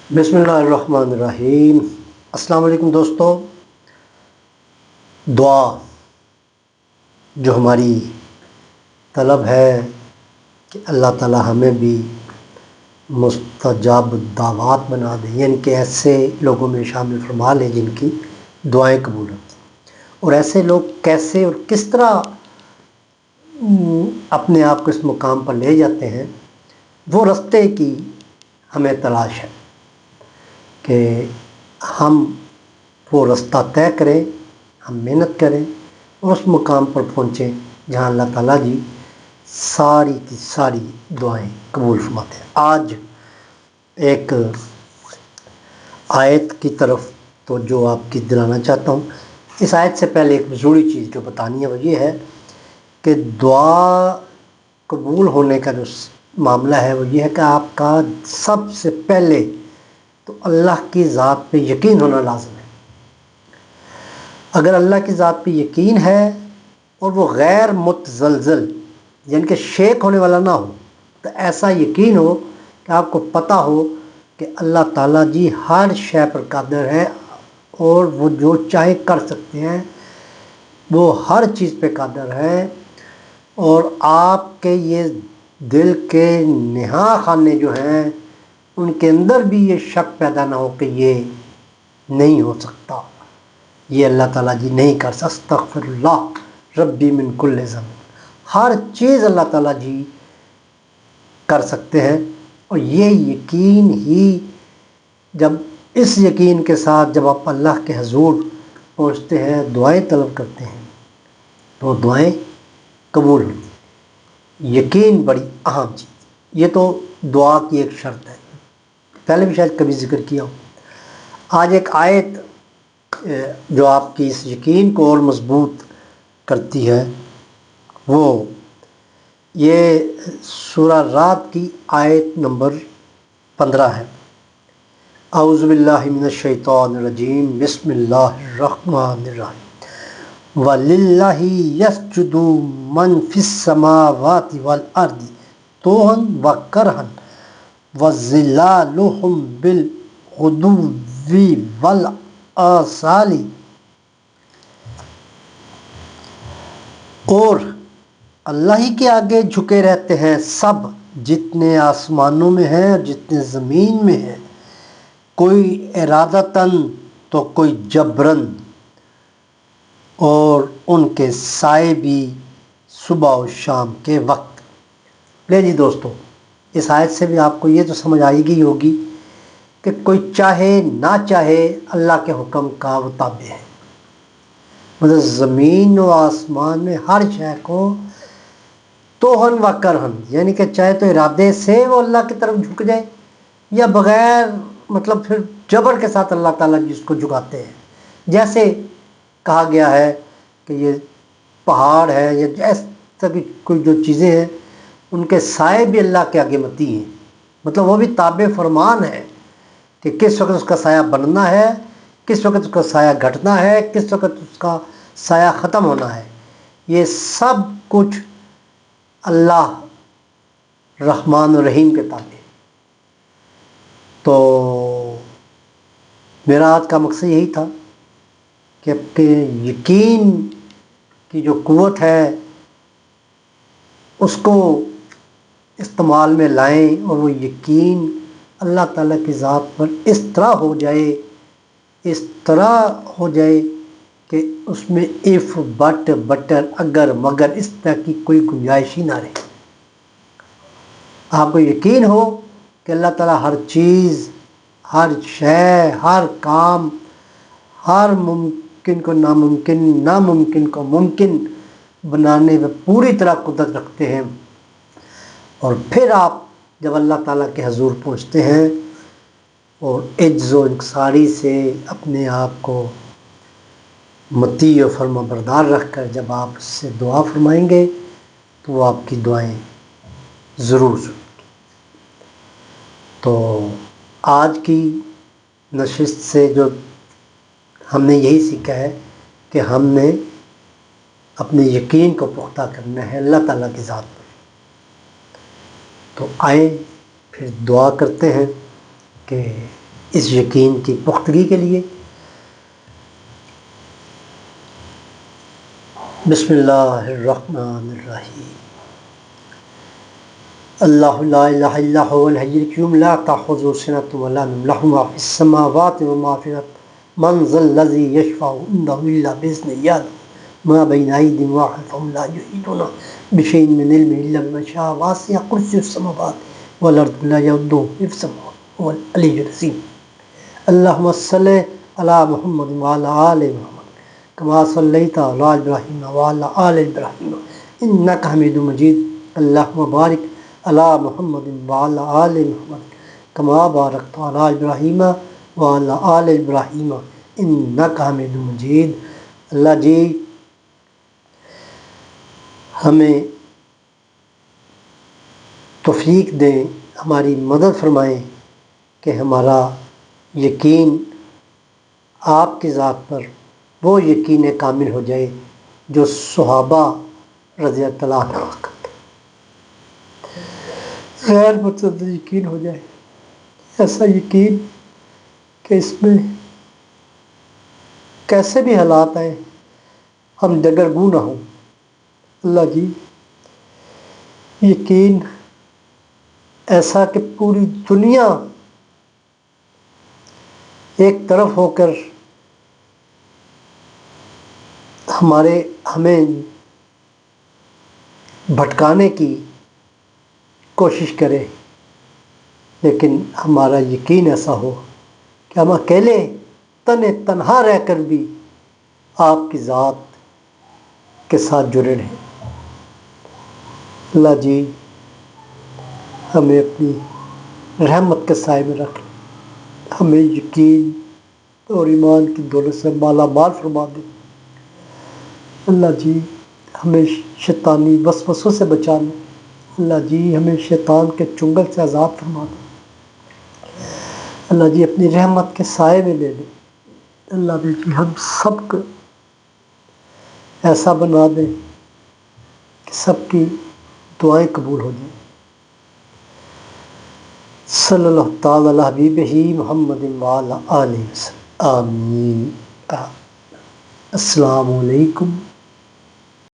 بسم اللہ الرحمن الرحیم۔ السلام علیکم دوستو۔ دعا جو ہماری طلب ہے کہ اللہ تعالی ہمیں بھی مستجاب الدعوات بنا دے، یعنی کہ ایسے لوگوں میں شامل فرما لے جن کی دعائیں قبول ہوتی ہیں۔ اور ایسے لوگ کیسے اور کس طرح اپنے آپ کو اس مقام پر لے جاتے ہیں، وہ رستے کی ہمیں تلاش ہے کہ ہم وہ رستہ طے کریں، ہم محنت کریں اور اس مقام پر پہنچیں جہاں اللہ تعالیٰ جی ساری کی ساری دعائیں قبول فرماتے ہیں۔ آج ایک آیت کی طرف توجہ آپ کی دلانا چاہتا ہوں۔ اس آیت سے پہلے ایک ضروری چیز جو بتانی ہے وہ یہ ہے کہ دعا قبول ہونے کا جو معاملہ ہے وہ یہ ہے کہ آپ کا سب سے پہلے تو اللہ کی ذات پہ یقین ہونا لازم ہے۔ اگر اللہ کی ذات پہ یقین ہے اور وہ غیر متزلزل یعنی کہ شیک ہونے والا نہ ہو، تو ایسا یقین ہو کہ آپ کو پتہ ہو کہ اللہ تعالیٰ جی ہر شے پر قادر ہے اور وہ جو چاہے کر سکتے ہیں، وہ ہر چیز پہ قادر ہے، اور آپ کے یہ دل کے نہا خانے جو ہیں ان کے اندر بھی یہ شک پیدا نہ ہو کہ یہ نہیں ہو سکتا، یہ اللہ تعالیٰ جی نہیں کر سکتا، استغفر اللہ ربی من کل ذنب، ہر چیز اللہ تعالیٰ جی کر سکتے ہیں۔ اور یہ یقین ہی جب اس یقین کے ساتھ جب آپ اللہ کے حضور پہنچتے ہیں، دعائیں طلب کرتے ہیں تو دعائیں قبول ہوتی ہیں۔ یقین بڑی اہم چیز، یہ تو دعا کی ایک شرط ہے، پہلے بھی شاید کبھی ذکر کیا ہو۔ آج ایک آیت جو آپ کی اس یقین کو اور مضبوط کرتی ہے، وہ یہ سورہ رعد کی آیت نمبر 15 ہے۔ اعوذ باللہ من الشیطان الرجیم، بسم اللہ الرحمن الرحیم۔ وَلِلَّهِ يَسْجُدُ مَنْ فِي السَّمَاوَاتِ وَالْأَرْضِ طَوْعًا وَكَرْهًا وَظِلَالُهُمْ بِالْغُدُوِّ وَالْآصَالِ، اور اللہ ہی کے آگے جھکے رہتے ہیں سب، جتنے آسمانوں میں ہیں اور جتنے زمین میں ہیں، کوئی ارادتاً تو کوئی جبراً، اور ان کے سائے بھی صبح و شام کے وقت۔ لے جی دوستو، اس آیت سے بھی آپ کو یہ تو سمجھ آئی گئی ہوگی کہ کوئی چاہے نہ چاہے اللہ کے حکم کا وہ تابع ہے۔ مطلب زمین و آسمان میں ہر شے کو توہن و کرہن، یعنی کہ چاہے تو ارادے سے وہ اللہ کی طرف جھک جائے یا بغیر مطلب پھر جبر کے ساتھ اللہ تعالیٰ جس کو جھکاتے ہیں۔ جیسے کہا گیا ہے کہ یہ پہاڑ ہے یا ایسا بھی کوئی جو چیزیں ہیں ان کے سائے بھی اللہ کے آگے متی ہیں، مطلب وہ بھی تابع فرمان ہے کہ کس وقت اس کا سایہ بننا ہے، کس وقت اس کا سایہ گھٹنا ہے، کس وقت اس کا سایہ ختم ہونا ہے۔ یہ سب کچھ اللہ رحمان الرحیم کے تابع ہے۔ تو میرا آج کا مقصد یہی تھا کہ اپنے یقین کی جو قوت ہے اس کو استعمال میں لائیں، اور وہ یقین اللہ تعالیٰ کی ذات پر اس طرح ہو جائے کہ اس میں اف بٹ بٹر اگر مگر اس طرح کی کوئی گنجائش ہی نہ رہے۔ آپ کو یقین ہو کہ اللہ تعالیٰ ہر چیز، ہر شے، ہر کام، ہر ممکن کو ناممکن، ناممکن کو ممکن بنانے میں پوری طرح قدرت رکھتے ہیں۔ اور پھر آپ جب اللہ تعالیٰ کے حضور پہنچتے ہیں اور عجز و انکساری سے اپنے آپ کو مطیع و فرما بردار رکھ کر جب آپ اس سے دعا فرمائیں گے تو وہ آپ کی دعائیں ضرور سنیں گے۔ تو آج کی نشست سے جو ہم نے یہی سیکھا ہے کہ ہم نے اپنے یقین کو پختہ کرنا ہے اللہ تعالیٰ کی ذات پر۔ تو آئیں پھر دعا کرتے ہیں کہ اس یقین کی پختگی کے لیے بسم اللہ الرحمن الرحیم۔ اللہ لا الہ الا هو الحی القیوم لا تأخذہ سنۃ ولا نوم لہ ما فی السماوات وما فی الارض من ذا الذی یشفع عنده الا بإذنہ یعلم ما بین ایدیہم وما خلفہم لا یحیطون بشیء من علمہ الا بما شاء وسع کرسیہ السماوات والارض ولا یؤودہ حفظہما وهو العلی العظیم۔ اللہم صلی علی محمد وعلی آل محمد کما صلیت علی ابراہیم وعلی آل ابراہیم انک حمید مجید۔ اللہم بارک علی محمد وعلی آل محمد کما بارکت علی ابراہیم وعلی آل ابراہیم انک حمید مجید۔ اللہ جی ہمیں توفیق دیں، ہماری مدد فرمائیں کہ ہمارا یقین آپ کی ذات پر وہ یقین کامل ہو جائے جو صحابہ رضی اللہ عنہ کا غیر متزلزل یقین ہو جائے، ایسا یقین کہ اس میں کیسے بھی حالات آئیں ہم دگرگوں نہ ہوں۔ اللہ جی یقین ایسا کہ پوری دنیا ایک طرف ہو کر ہمیں بھٹکانے کی کوشش کرے، لیکن ہمارا یقین ایسا ہو کہ ہم اکیلے تنہا رہ کر بھی آپ کی ذات کے ساتھ جڑے رہیں۔ اللہ جی ہمیں اپنی رحمت کے سائے میں رکھ، ہمیں یقین اور ایمان کی دولت سے مالا مال فرما دے۔ اللہ جی ہمیں شیطانی وسوسوں سے بچا لے۔ اللہ جی ہمیں شیطان کے چنگل سے آزاد فرما دے۔ اللہ جی اپنی رحمت کے سائے میں لے لے۔ اللہ جی ہم سب کو ایسا بنا دے کہ سب کی دعائیں قبول ہو جائیں۔ صلی اللہ تعالی علی حبیبہ محمد وعلی آلہ وسلم آمین۔ السلام علیکم